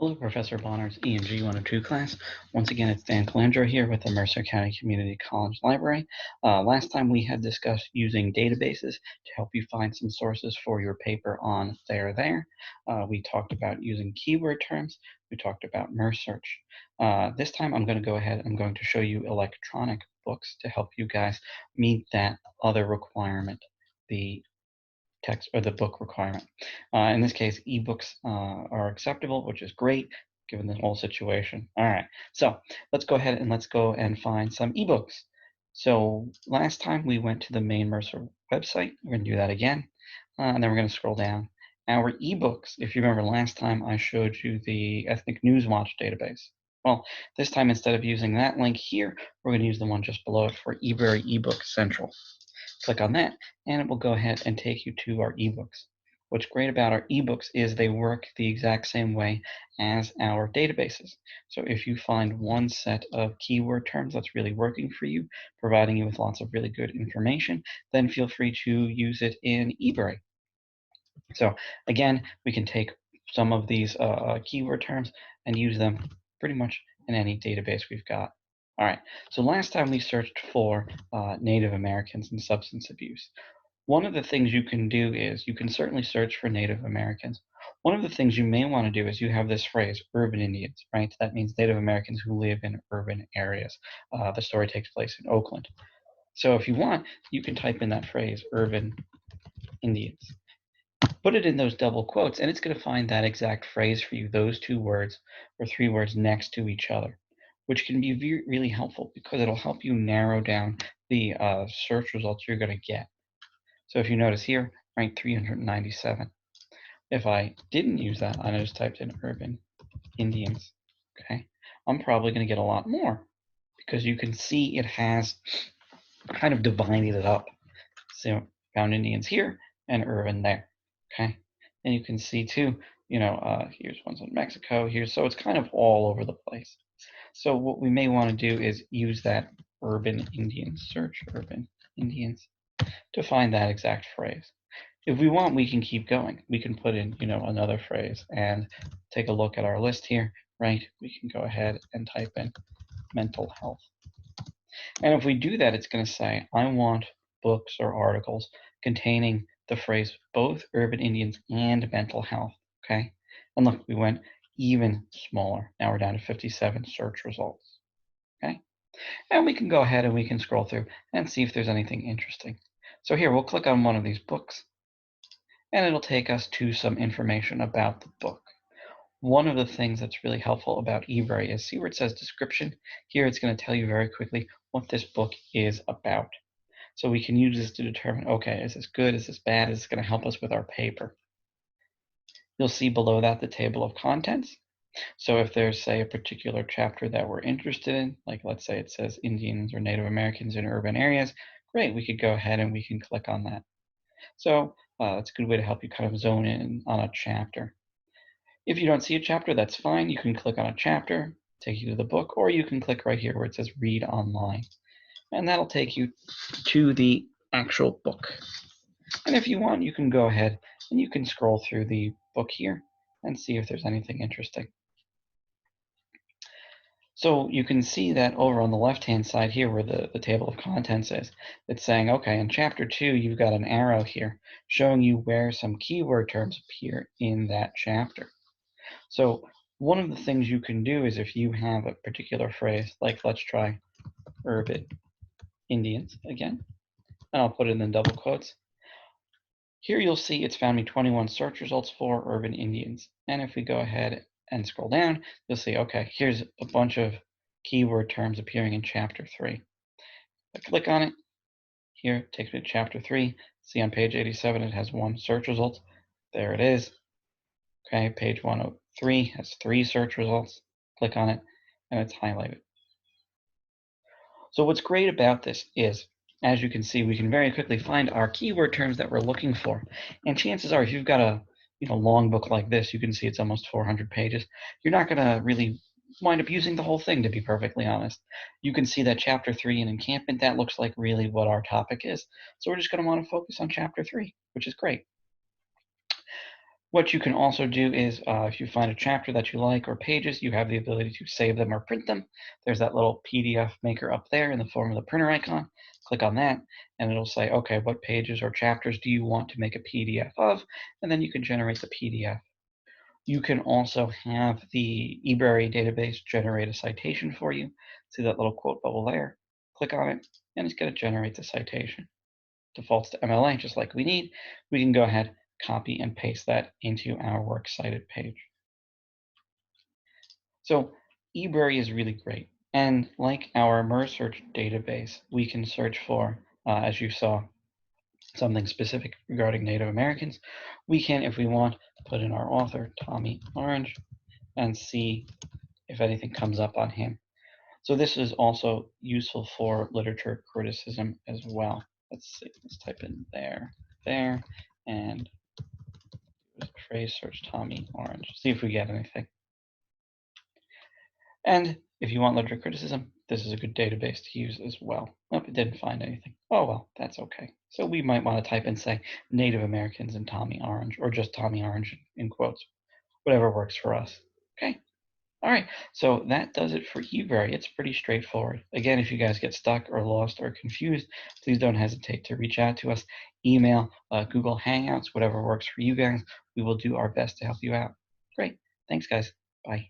Hello, Professor Bonard's ENG102 class. Once again, it's Dan Calandro here with the Mercer County Community College Library. Last time we had discussed using databases to help you find some sources for your paper on There. We talked about using keyword terms. We talked about MERS search. This time I'm going to go ahead and I'm going to show you electronic books to help you guys meet that other requirement, the text or the book requirement. In this case, ebooks are acceptable, which is great given the whole situation. All right, so let's go ahead and let's go and find some ebooks. So last time we went to the main Mercer website. We're going to do that again, and then we're going to scroll down. Our ebooks, if you remember last time, I showed you the Ethnic News Watch database. Well, this time instead of using that link here, we're going to use the one just below it for ebrary ebook central. Click on that, and it will go ahead and take you to our ebooks. What's great about our ebooks is they work the exact same way as our databases. So if you find one set of keyword terms that's really working for you, providing you with lots of really good information, then feel free to use it in ebrary. So again, we can take some of these keyword terms and use them pretty much in any database we've got. All right, so last time we searched for Native Americans and substance abuse. One of the things you can do is you can certainly search for Native Americans. One of the things you may want to do is you have this phrase, urban Indians, right? That means Native Americans who live in urban areas. The story takes place in Oakland. So if you want, you can type in that phrase, urban Indians. Put it in those double quotes, and it's going to find that exact phrase for you, those two words or three words next to each other, which can be really helpful because it'll help you narrow down the search results you're going to get. So if you notice here, ranked 397. If I didn't use that, I just typed in urban Indians, okay, I'm probably going to get a lot more because you can see it has kind of divided it up. So found Indians here and urban there, okay? And you can see too, here's ones in Mexico here. So it's kind of all over the place. So what we may want to do is use that urban Indians, search urban Indians to find that exact phrase. If we want, we can keep going. We can put in, another phrase and take a look at our list here, right? We can go ahead and type in mental health. And if we do that, it's going to say, I want books or articles containing the phrase both urban Indians and mental health, okay? And look, we went even smaller. Now we're down to 57 search results, okay? And we can go ahead and we can scroll through and see if there's anything interesting. So here, we'll click on one of these books, and it'll take us to some information about the book. One of the things that's really helpful about ebrary is see where it says description? Here it's going to tell you very quickly what this book is about. So we can use this to determine, okay, is this good? Is this bad? Is this going to help us with our paper? You'll see below that the table of contents. So if there's, say, a particular chapter that we're interested in, like let's say it says Indians or Native Americans in urban areas, great, we could go ahead and we can click on that. So it's a good way to help you kind of zone in on a chapter. If you don't see a chapter, that's fine. You can click on a chapter, take you to the book, or you can click right here where it says read online. And that'll take you to the actual book. And if you want, you can go ahead and you can scroll through the book here and see if there's anything interesting. So you can see that over on the left-hand side here where the table of contents is, it's saying, okay, in chapter 2, you've got an arrow here showing you where some keyword terms appear in that chapter. So one of the things you can do is if you have a particular phrase, like let's try urban Indians again, and I'll put it in double quotes. Here you'll see it's found me 21 search results for urban Indians. And if we go ahead and scroll down, you'll see, okay, here's a bunch of keyword terms appearing in chapter 3. I click on it. Here, it takes me to chapter 3. See on page 87, it has 1 search result. There it is. Okay, page 103 has 3 search results. Click on it, and it's highlighted. So what's great about this is, as you can see, we can very quickly find our keyword terms that we're looking for. And chances are, if you've got a long book like this, you can see it's almost 400 pages. You're not going to really wind up using the whole thing, to be perfectly honest. You can see that chapter 3 in encampment, that looks like really what our topic is. So we're just going to want to focus on chapter 3, which is great. What you can also do is if you find a chapter that you like or pages, you have the ability to save them or print them. There's that little PDF maker up there in the form of the printer icon. Click on that and it'll say, okay, what pages or chapters do you want to make a PDF of? And then you can generate the PDF. You can also have the ebrary database generate a citation for you. See that little quote bubble there? Click on it and it's going to generate the citation. Defaults to MLA just like we need. We can go ahead, copy and paste that into our works cited page. So ebrary is really great. And like our MERSearch database, we can search for, as you saw, something specific regarding Native Americans. We can, if we want, put in our author, Tommy Orange, and see if anything comes up on him. So this is also useful for literature criticism as well. Let's see, let's type in there, and phrase search Tommy Orange. See if we get anything. And if you want literature criticism, this is a good database to use as well. Nope, it didn't find anything. Oh well, that's okay. So we might want to type in, say, Native Americans and Tommy Orange, or just Tommy Orange in quotes, whatever works for us. Okay. All right, so that does it for ebrary. It's pretty straightforward. Again, if you guys get stuck or lost or confused, please don't hesitate to reach out to us. Email, Google Hangouts, whatever works for you guys. We will do our best to help you out. Great. Thanks, guys. Bye.